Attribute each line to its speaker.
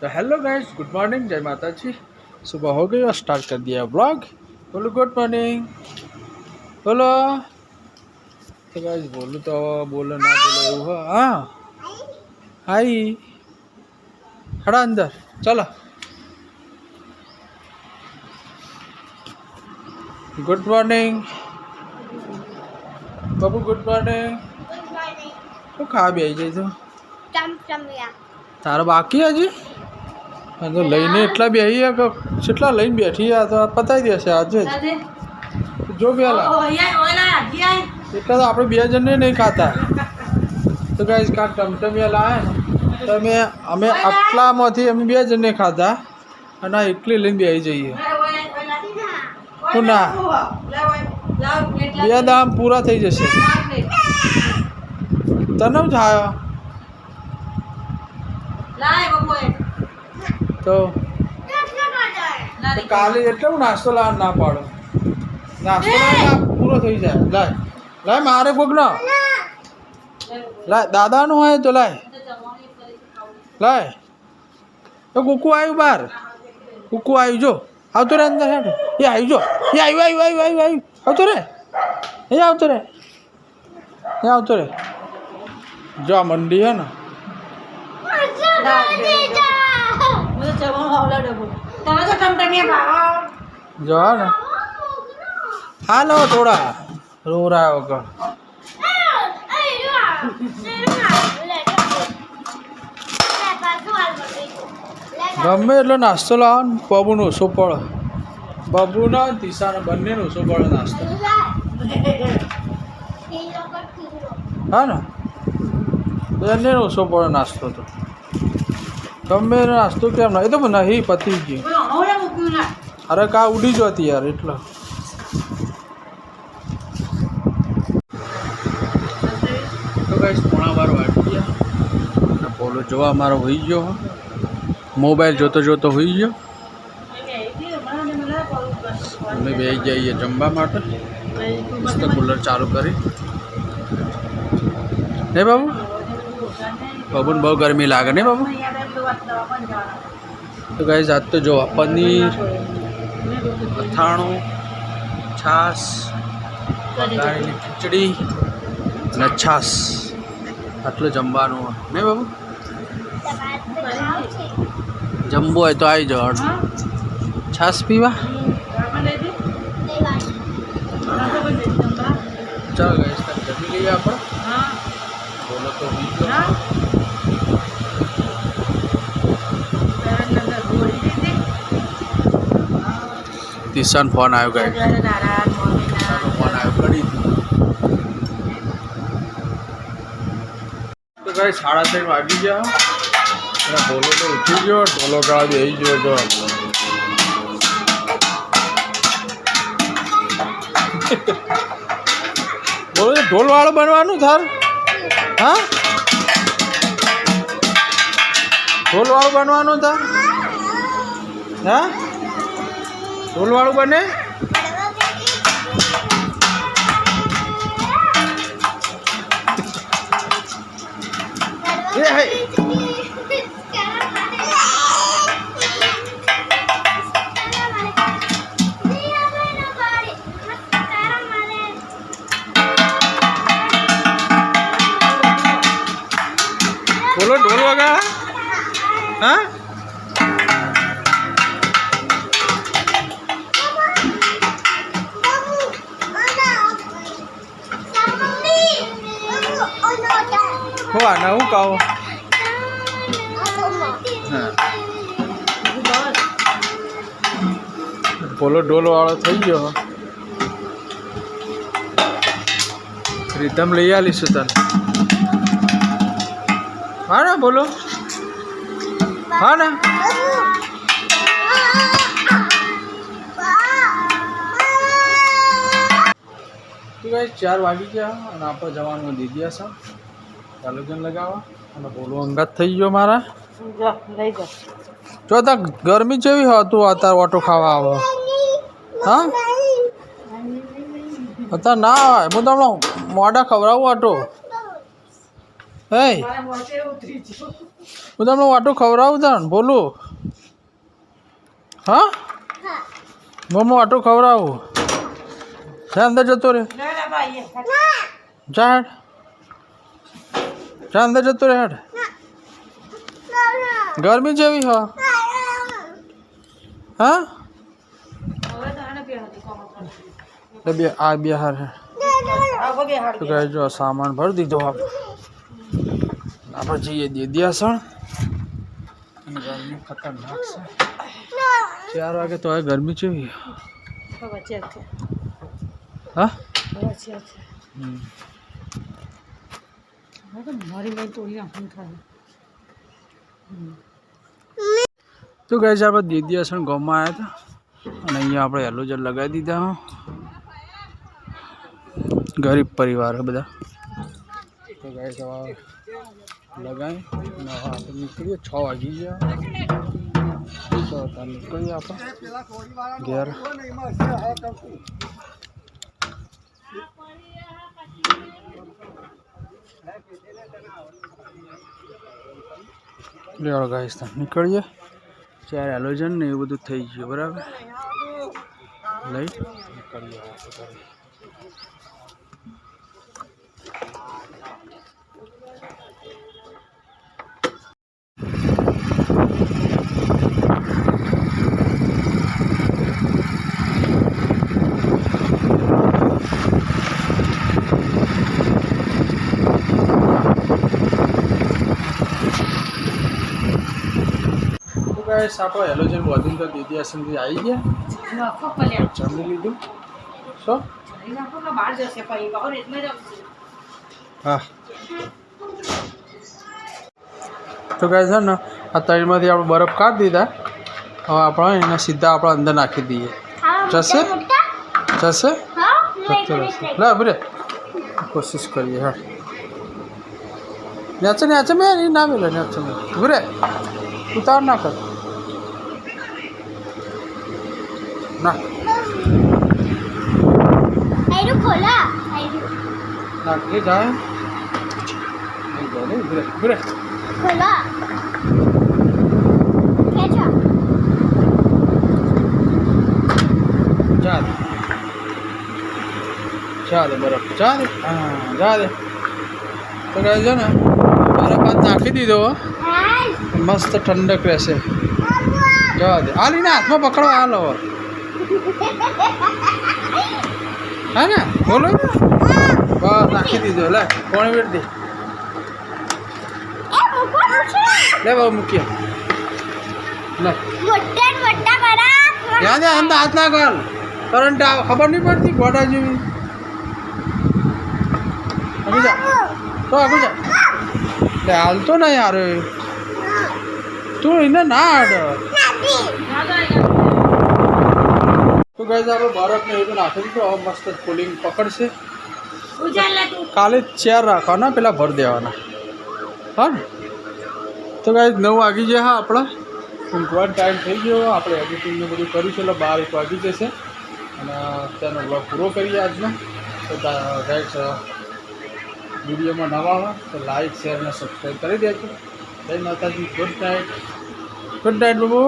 Speaker 1: तो hello guys, good morning, जय माता जी। सुबह हो गई और स्टार्ट कर दिया व्लॉग। बोलो गुड मॉर्निंग, बोलो। तो गाइस बोलो तो बोलो ना बोलो वो हाँ हाई खड़ा अंदर चलो। गुड मॉर्निंग बाबू, गुड मॉर्निंग। तो खा भी आई जाए तो तारा बाकी है जी। तो लईने એટલા બેહી કે કેટલા લઈને બેઠી આ તો પતાવી દેશે આજે જ જો પેલા એટલા તો આપણે બે જણને નહીં ખાતા। તો ગાઈસ કાંક ટમટમિયા લાવે ને તો અમે આટલામાંથી અમે બે જણને ખાધા અને આ એકલી લઈને બેસી જઈએ। શું ના બે દામ પૂરા થઈ જશે તને જ આવ્યો તો કાલે એટલે હું નાસ્તો લાવવા ના પાડો। નાસ્તો લાવ પૂરો થઈ જાય। લાય લાય મારે કોક ના લાય દાદાનું હોય તો લાય લાય। તો કુકુ આવ્યું બહાર, કુકુ આવ્યું જો આવતો રે અંદર હેઠ એ આવ્યું જો એ આવ્યું આવ્યું આવ્યું આવ્યું આવ્યું આવતો રે એ આવતો રે એ આવતો રે જો આ મંડી હે ને जो है ना हालो थोड़ा रो रहा है वगैरह। गमे एटलो नास्तो लाव बाबू ने ओछो पड़े, बाबू ना दिशा ने बने ओछो पड़े नास्तो हाँ ना बने ओछो पड़े नास्तो। तो गमे नास्तो केम ना ए तो नहीं पती गई। अरे का उड़ी जाती यार एटला तो गाइस 11:15 वागी गया। बोलो जो अमारो होई गयो मोबाइल जोतो जोतो होई गयो। अमे बेही जाइए जमवा माटे मस्त कूलर चालू करी नहीं बाबू। बाबू ने बहुत गर्मी लागे नहीं बाबू। तो गाइस आज तो जो पनीर અથાણું છાશ વઘારેલી ખીચડી અને છાશ આટલું જમવાનું નહીં બાબુ। જમવું હોય તો આવી જાઓ છાશ પીવા। ચાલો ગાઈસ જમી લઈએ આપણે। બોલો તો दिशान फोन आयो गए फोन आयो कड़ी तो गए 3:30 वागी गया। बोलो तो उठी गयो ढोलो गड़ा बेही गयो जो बोलो ढोल वाळो बनवानुं थार हाँ ढोल वाळो बनवानुं थार हाँ ढोल वाळू बने ये है बोलो ढोल वगा हाँ હું આના હું કહું બોલો ઢોલ વાળો થઈ ગયો। રીધમ લઈ આવીશું તને હા ને બોલો હા ને। તો ગાઈસ 4 વાગી ગયા અને આપણે જવાનું દીદી હશે ચાલુજન લગાવવા અને બોલો અંગાત થઈ ગયો મારા જો તા ગરમી જેવી હતું અત્યારે ઓટો ખાવા આવે હા અત્યારે ના આવે હું તમને મોડા ખવડાવું ઓટો હે હું તમને વાટું ખવડાવું તને બોલું હા મમ્મી વાટું ખવડાવું જા અંદર જતો રે જા હેડ જા અંદર જતો રે હેડ ગરમી જેવી હા હા બે આ બે હાર તો કહે જો સામાન ભરી દીધો આપણે જઈએ દેદિયાસણ અને ગરમી ખતરનાક છે 4 વાગે તો હવે ગરમી કેવી હા તો કહે છે આપણે દેદિયાસણ ગામમાં આવ્યા હતા અને અહીંયા આપણે હેલોજન લગાવી દીધા ગરીબ પરિવાર બધા તો ગાય દવા લગાવી અને આપણે નીકળીએ 6 વાગી ગયા નીકળીએ આપણે ઘેર લેવડો ગાઈસ નીકળીએ 4 હેલોજન ને એવું બધું થઈ ગયું બરાબર લઈ નીકળીએ આપણો હેલોજન બધું તો દેદિયાસણથી આવી ગયા જમી લીધું શું હા તો કહે છે ને આ તળીમાંથી આપણે બરફ કાઢી દીધા હવે આપણે એને સીધા આપણે અંદર નાખી દઈએ જશે જશે જતો રહેશે લે બરે કોશિશ કરીએ હા નેચે નેચે મેં ના મિલે નેચે મેં બરે ઉતાર ના કર ના નાખી જાય બરે બરે ચાલે બરફ ચાલે હા ચાલે તો કહે છે ને બરફ હાથ નાખી દીધો મસ્ત ઠંડક રહેશે જવા દે આ લઈને હાથમાં પકડો આ લો હા ને બોલો બસ નાખી દીધો લે કોણ વેટ દે લે બાબુ મૂકીએ લે યાદ અંદર હાથ ના કર કરંટ ખબર નહીં પડતી ગોડા જેવી આગળ જા તો આગળ જા લે હાલતો ના યાર તું એને ના આડ તો ગાઈસ આપણે બરફ ને એવું નાખી દીધું હવે મસ્ત કુલિંગ પકડશે કાલે 4 રાખવાના પેલા ભર દેવાના હા ને તો ગાઈસ 9 વાગી ગયા હા આપણે ઊંઘવાનો ટાઈમ થઈ ગયો આપણે એડિટિંગને બધું કર્યું છે એટલે 12 વાગી જશે અને તેનો બ્લોગ પૂરો કરીએ આજનો તો ગાઈસ વિડીયોમાં નવા હોય તો લાઈક શેર અને સબસ્ક્રાઈબ કરી દેજો જય માતાજી ગુડ નાઇટ બાબુ